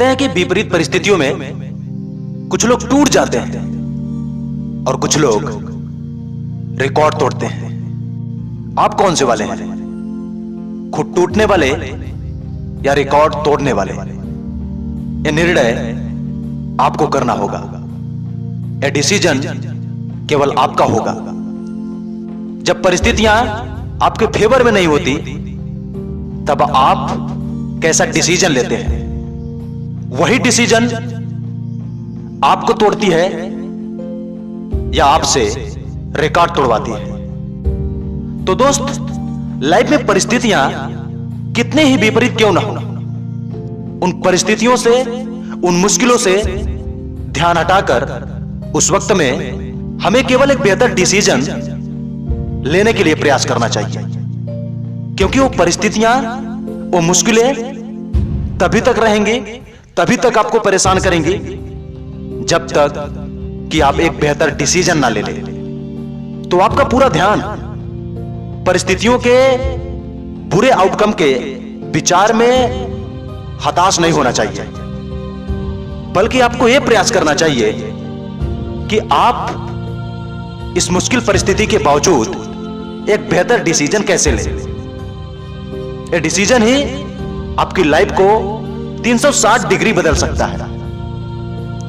हैं कि विपरीत परिस्थितियों में कुछ लोग टूट जाते हैं और कुछ लोग रिकॉर्ड तोड़ते हैं। आप कौन से वाले हैं? खुद टूटने वाले या रिकॉर्ड तोड़ने वाले? यह निर्णय आपको करना होगा। यह डिसीजन केवल आपका होगा। जब परिस्थितियां आपके फेवर में नहीं होती तब आप कैसा डिसीजन लेते हैं? वही डिसीजन आपको तोड़ती है या आपसे रिकॉर्ड तोड़वाती है। तो दोस्त, लाइफ में परिस्थितियां कितने ही विपरीत क्यों ना हो, उन परिस्थितियों से, उन मुश्किलों से ध्यान हटाकर उस वक्त में हमें केवल एक बेहतर डिसीजन लेने के लिए प्रयास करना चाहिए। क्योंकि वो परिस्थितियां, वो मुश्किलें तभी तक रहेंगी, तभी तक आपको परेशान करेंगी जब तक कि आप एक बेहतर डिसीजन ना ले लें। तो आपका पूरा ध्यान परिस्थितियों के बुरे आउटकम के विचार में हताश नहीं होना चाहिए, बल्कि आपको यह प्रयास करना चाहिए कि आप इस मुश्किल परिस्थिति के बावजूद एक बेहतर डिसीजन कैसे लें। यह डिसीजन ही आपकी लाइफ को 360 डिग्री बदल सकता है।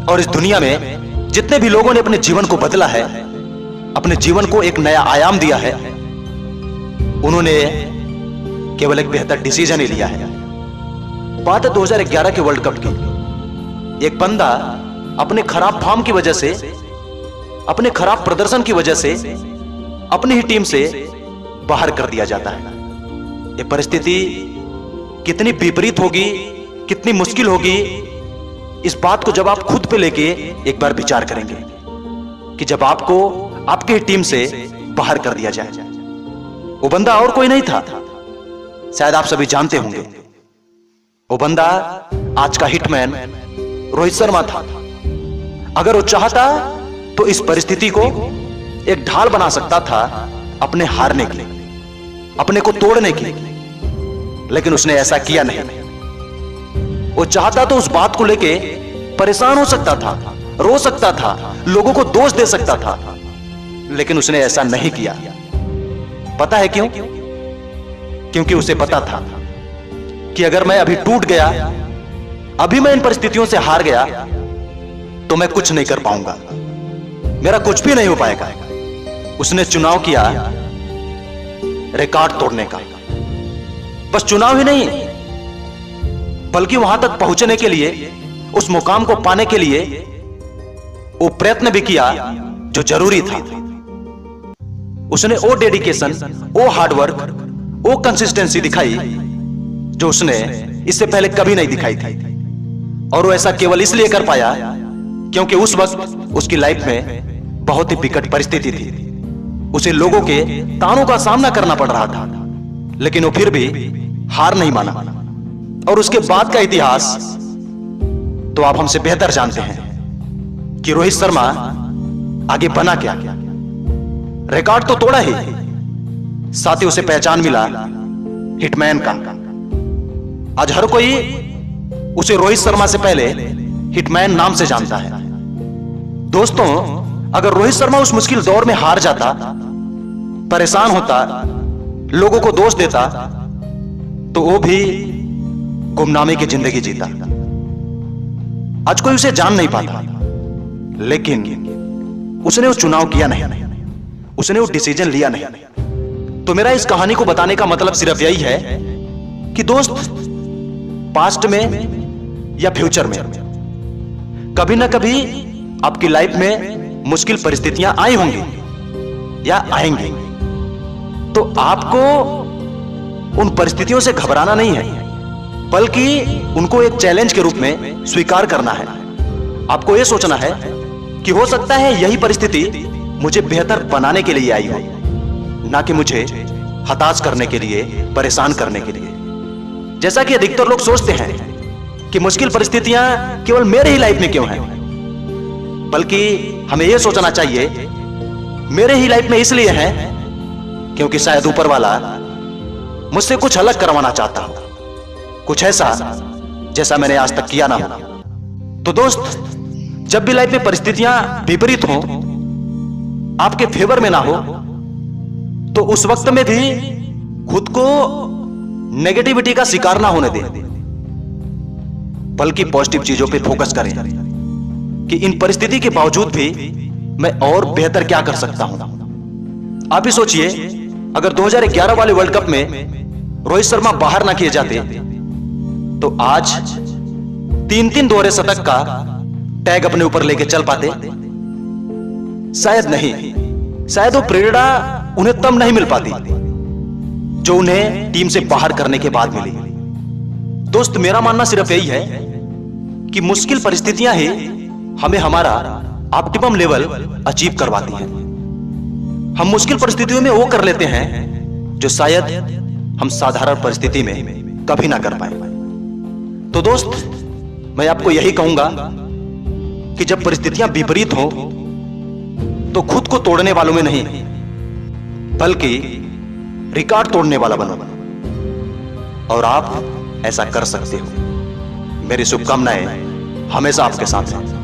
और इस दुनिया में जितने भी लोगों ने अपने जीवन को बदला है, अपने जीवन को एक नया आयाम दिया है, उन्होंने केवल एक बेहतर डिसीजन ही लिया है। बात है 2011 के वर्ल्ड कप की। एक बंदा अपने खराब फॉर्म की वजह से, अपने खराब प्रदर्शन की वजह से अपनी ही टीम से बाहर कर दिया जाता है। यह परिस्थिति कितनी विपरीत होगी, कितनी मुश्किल होगी, इस बात को जब आप खुद पे लेके एक बार विचार करेंगे कि जब आपको आपके टीम से बाहर कर दिया जाए। वो बंदा और कोई नहीं था, शायद आप सभी जानते होंगे। वो बंदा आज का हिटमैन रोहित शर्मा था। अगर वो चाहता तो इस परिस्थिति को एक ढाल बना सकता था अपने हारने के लिए, अपने को तोड़ने के लिए, लेकिन उसने ऐसा किया नहीं। वो चाहता तो उस बात को लेके परेशान हो सकता था, रो सकता था, लोगों को दोष दे सकता था, लेकिन उसने ऐसा नहीं किया। पता है क्यों? क्योंकि उसे पता था कि अगर मैं अभी टूट गया, अभी मैं इन परिस्थितियों से हार गया, तो मैं कुछ नहीं कर पाऊंगा, मेरा कुछ भी नहीं हो पाएगा। उसने चुनाव किया रिकॉर्ड तोड़ने का। बस चुनाव ही नहीं, बल्कि वहां तक पहुंचने के लिए, उस मुकाम को पाने के लिए वो प्रयत्न भी किया जो जरूरी था। उसने वो डेडिकेशन, वो हार्डवर्क, वो कंसिस्टेंसी दिखाई जो उसने इससे पहले कभी नहीं दिखाई थी। और वो ऐसा केवल इसलिए कर पाया क्योंकि उस वक्त उसकी लाइफ में बहुत ही विकट परिस्थिति थी। उसे लोगों के तानों का सामना करना पड़ रहा था, लेकिन वो फिर भी हार नहीं माना। और उसके बाद का इतिहास तो आप हमसे बेहतर जानते हैं कि रोहित शर्मा आगे बना क्या। रिकॉर्ड तो तोड़ा ही, साथ ही उसे पहचान मिला हिटमैन का। आज हर कोई उसे रोहित शर्मा से पहले हिटमैन नाम से जानता है। दोस्तों, अगर रोहित शर्मा उस मुश्किल दौर में हार जाता, परेशान होता, लोगों को दोष देता, तो वो भी गुमनामी की जिंदगी जीता। आज कोई उसे जान नहीं पाता, लेकिन उसने वो चुनाव किया नहीं, उसने वो डिसीजन लिया नहीं। तो मेरा इस कहानी को बताने का मतलब सिर्फ यही है कि दोस्त, पास्ट में या फ्यूचर में कभी ना कभी आपकी लाइफ में मुश्किल परिस्थितियां आई होंगी या आएंगी। तो आपको उन परिस्थितियों से घबराना नहीं है, बल्कि उनको एक चैलेंज के रूप में स्वीकार करना है। आपको यह सोचना है कि हो सकता है यही परिस्थिति मुझे बेहतर बनाने के लिए आई हो, ना कि मुझे हताश करने के लिए, परेशान करने के लिए। जैसा कि अधिकतर लोग सोचते हैं कि मुश्किल परिस्थितियां केवल मेरे ही लाइफ में क्यों हैं, बल्कि हमें यह सोचना चाहिए मेरे ही लाइफ में इसलिए है क्योंकि शायद ऊपर वाला मुझसे कुछ अलग करवाना चाहता हो, कुछ ऐसा जैसा मैंने आज तक किया ना हो। तो दोस्त, जब भी लाइफ में परिस्थितियां विपरीत हो, आपके फेवर में ना हो, तो उस वक्त में भी खुद को नेगेटिविटी का शिकार ना होने दें, बल्कि पॉजिटिव चीजों पे फोकस करें कि इन परिस्थिति के बावजूद भी मैं और बेहतर क्या कर सकता हूं। आप ही सोचिए, अगर 2011 वाले वर्ल्ड कप में रोहित शर्मा बाहर ना किए जाते तो आज 3-3 दोहरे शतक का टैग अपने ऊपर लेके चल पाते? शायद नहीं। शायद वो प्रेरणा उन्हें तब नहीं मिल पाती जो उन्हें टीम से बाहर करने के बाद मिली। दोस्त, मेरा मानना सिर्फ यही है कि मुश्किल परिस्थितियां ही हमें हमारा ऑप्टिमम लेवल अचीव करवाती हैं। हम मुश्किल परिस्थितियों में वो कर लेते हैं जो शायद हम साधारण परिस्थिति में कभी ना कर पाए। तो दोस्त, मैं आपको यही कहूंगा कि जब परिस्थितियां विपरीत हो तो खुद को तोड़ने वालों में नहीं, बल्कि रिकॉर्ड तोड़ने वाला बनो, और आप ऐसा कर सकते हो। मेरी शुभकामनाएं हमेशा आपके साथ हैं।